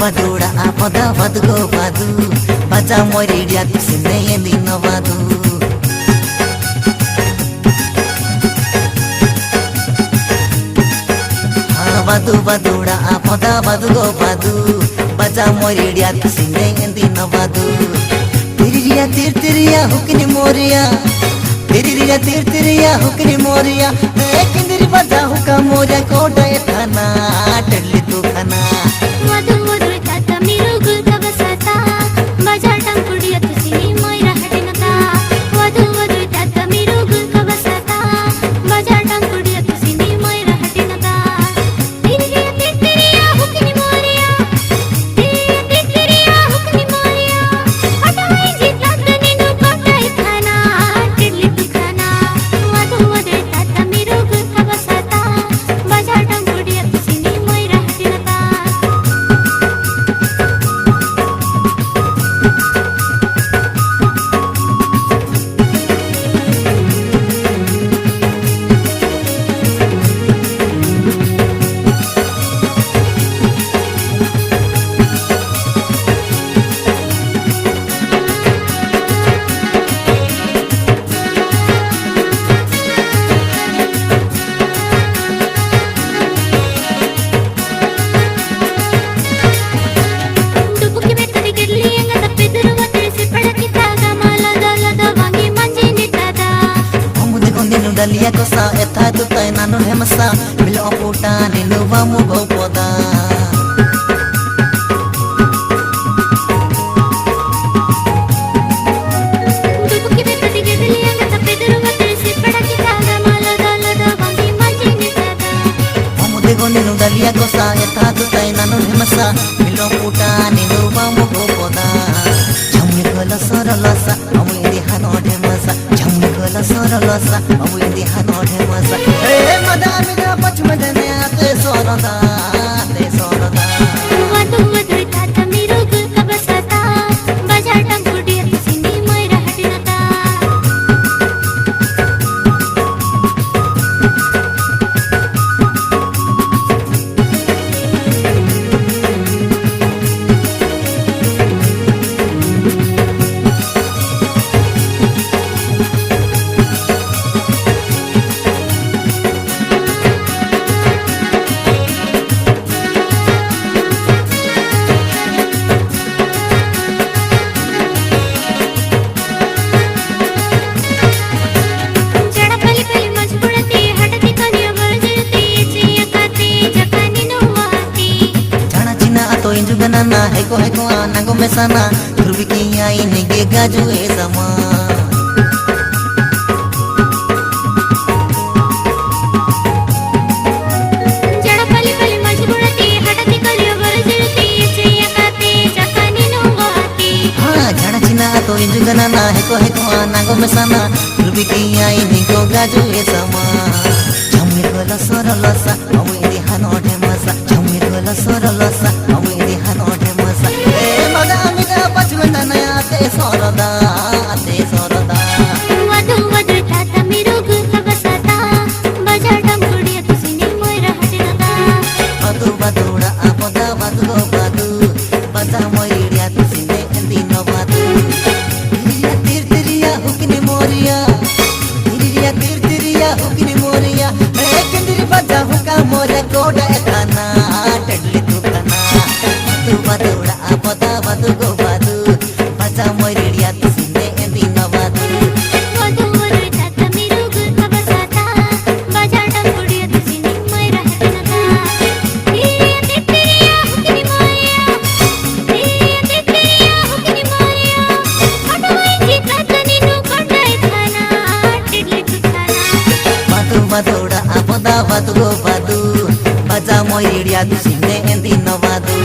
baduda apada badgo badu baca moiridia tisine endino badu badu baduda apada badgo badu baca moiridia tisine endino badu tiriria tirtiria hukni moria tiriria tirtiria hukni moria ekindiri baja huka moria koda ethana tadli tu khana वधु वधु ताता मिरुगु कबसता बाजार टंकुड़िया तुसी Moira हटिनता वधु वधु ताता मिरुगु कबसता बाजार टंकुड़िया तुसी मोइरा हटिनता तिरिया तिरिया हुकनी मोरिया तिरिया हुकनी मोरिया हटाई जितना तनिनु कोटाई खाना टिल्ली खाना वधु वधु ताता मिरुगु कबसता बाजार टंकुड़िया तुसी Moira हटिनता dalia kosa etha tu tai nanu hemasa milo puta ninu vamu gopoda dubuki betati gedliya gata peduru vatri sippada kitaga mala dalada vangi manji nitada amude gondenu dalia kosa etha tu tai nanu hemasa milo puta ninu vamu gopoda jamni kola saralasa amu indi hanode masa jamni kola saralasa amu indi hanode masa madami da pachmadane ate sorada वधु वधु ताता मिरुगु कबसता बाजार टंकुड़िया तुसी Moira हटिनता Ganana heko nango mesana turbikiya ini ge gaju e sama jada pali pali majburati hadati kaliyo barjirti cheya kate jakani no wati ha jada china to inju ganana heko nango mesana turbikiya ini go gaju e sama jammi kola soralasa amu indi hanode masa jammi kola soralasa amu indi hanode masa madami da pachmadana ate sorada वधु वधु ताता मिरुगु कबसता बाजार टंकुड़िया तुसी Moira हटिनता badu baduda apada badgo badu baca moiridia tusi endino badu tiriria tirtiria hukni moria ekindiri baja huka moria koda ethana tadli tu khana badu baduda apada badgo badu baca moiridia tusi endino badu वधु वधु ताता मिरुगु कबसता बाजार टंकुड़िया तुसी Moira हटिनता तिरिया हुकनी मोरिया हटाई जितना तनिनु कोटाई खाना टिल्ली खाना badu baduda apada badgo badu baca moiridia tusi endino badu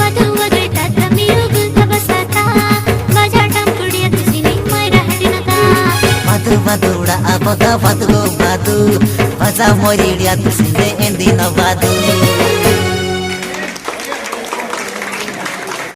वधु वधु ताता मिरुगु कबसता बाजार टंकुड़िया तुसी Moira हटिनता badu baduda apada badgo badu baca moiridia tusi endino badu